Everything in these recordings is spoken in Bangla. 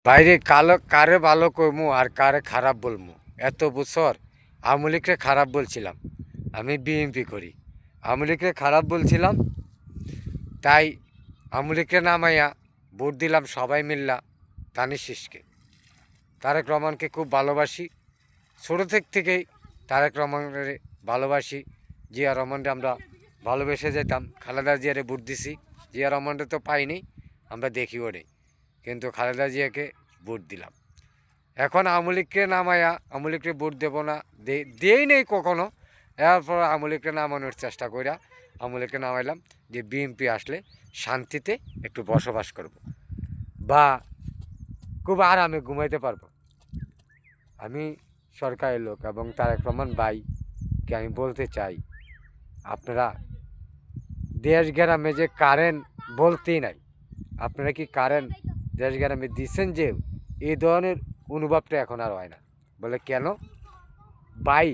বাইরে কালো কারে ভালো কইমু আর কারে খারাপ বলমু। এত বছর আওয়ামী লীগকে খারাপ বলছিলাম, আমি বিএনপি করি। আওয়ামী লীগকে খারাপ বলছিলাম, তাই আওয়ামী লীগকে নামাইয়া ভোট দিলাম সবাই মিল্লা তানির শীষকে। তারেক রহমানকে খুব ভালোবাসি, ছোটো থেকেই তারেক রহমানের ভালোবাসি। জিয়া রহমানকে আমরা ভালোবেসে যেতাম, খালেদা জিয়ারে ভোট দিছি। জিয়া রহমানকে তো পাইনি, আমরা দেখিও নেই, কিন্তু খালেদা জিয়াকে ভোট দিলাম। এখন আওয়ামী লীগকে নামাইয়া আওয়ামী লীগকে ভোট দেবো না, দিয়েই নেই কখনো। এরপর আওয়ামী লীগকে নামানোর চেষ্টা করিয়া আওয়ামী লীগকে নামাইলাম যে বিএনপি আসলে শান্তিতে একটু বসবাস করব বা খুব আরামে ঘুমাইতে পারবো। আমি সরকারের লোক এবং তারেক রহমান ভাইকে আমি বলতে চাই, আপনারা দেশ গ্রামে যে কারেন্ট বলতেই নাই, আপনারা কি কারেন্ট দেশ গ্রামে দিচ্ছেন? যে এই ধরনের অনুভবটা এখন আর হয় না। বলে কেন ভাই,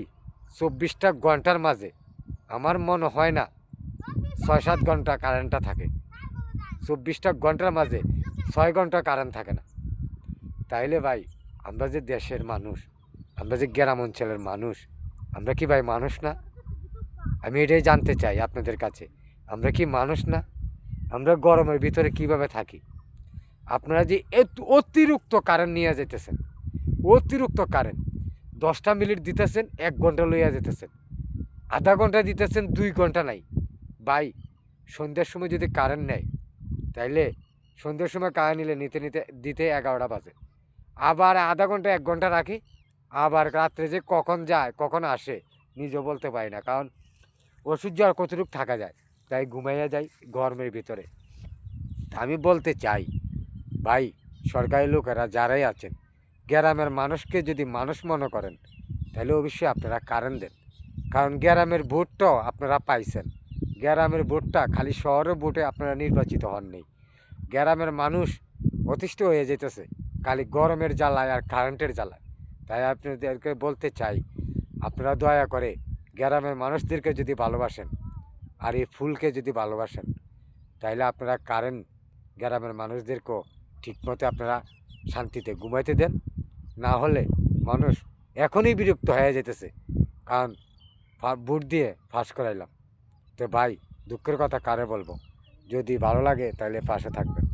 24টা ঘন্টার মাঝে আমার মনে হয় না 6-7 ঘন্টা কারেন্টটা থাকে। 24টা ঘন্টার মাঝে 6 ঘন্টা কারেন্ট থাকে না। তাইলে ভাই, আমরা যে দেশের মানুষ, আমরা যে গ্রাম অঞ্চলের মানুষ, আমরা কি ভাই মানুষ না? আমি এটাই জানতে চাই আপনাদের কাছে, আমরা কি মানুষ না? আমরা গরমের ভিতরে কিভাবে থাকি? আপনারা যে অতিরিক্ত কারেন্ট নিয়ে যেতেছেন, অতিরিক্ত কারেন্ট 10টা মিনিট দিতেছেন, 1 ঘন্টা লইয়া যেতেছেন, আধা ঘন্টা দিতেছেন, 2 ঘন্টা নাই। ভাই, সন্ধ্যার সময় যদি কারেন্ট নেয়, তাইলে সন্ধ্যার সময় কারেন্ট নিলে দিতে 11টা বাজে, আবার আধা ঘন্টা 1 ঘন্টা রাখি, আবার রাত্রে যে কখন যায় কখন আসে নিজেও বলতে পারি না, কারণ অসহ্য আর কতটুকু থাকা যায়, তাই ঘুমাইয়া যাই গরমের ভিতরে। আমি বলতে চাই ভাই, সরকারি লোকেরা যারাই আছেন, গ্রামের মানুষকে যদি মানুষ মনে করেন, তাহলে অবশ্যই আপনারা কারেন্ট দেন। কারণ গ্রামের ভোটটাও আপনারা পাইছেন, গ্রামের ভোটটা খালি শহরের ভোটে আপনারা নির্বাচিত হননি। গ্রামের মানুষ অতিষ্ঠ হয়ে যেতেছে খালি গরমের জ্বালায় আর কারেন্টের জ্বালায়। তাই আপনাদেরকে বলতে চাই, আপনারা দয়া করে গ্রামের মানুষদেরকে যদি ভালোবাসেন আর এই ফুলকে যদি ভালোবাসেন, তাইলে আপনারা কারেন্ট গ্রামের মানুষদেরকেও ঠিকমতো আপনারা শান্তিতে ঘুমাইতে দেন। না হলে মানুষ এখনই বিরক্ত হয়ে যেতেছে, কারণ ভোট দিয়ে ফাঁস করাইলাম। তো ভাই, দুঃখের কথা কারে বলবো? যদি ভালো লাগে তাহলে পাশে থাকবেন।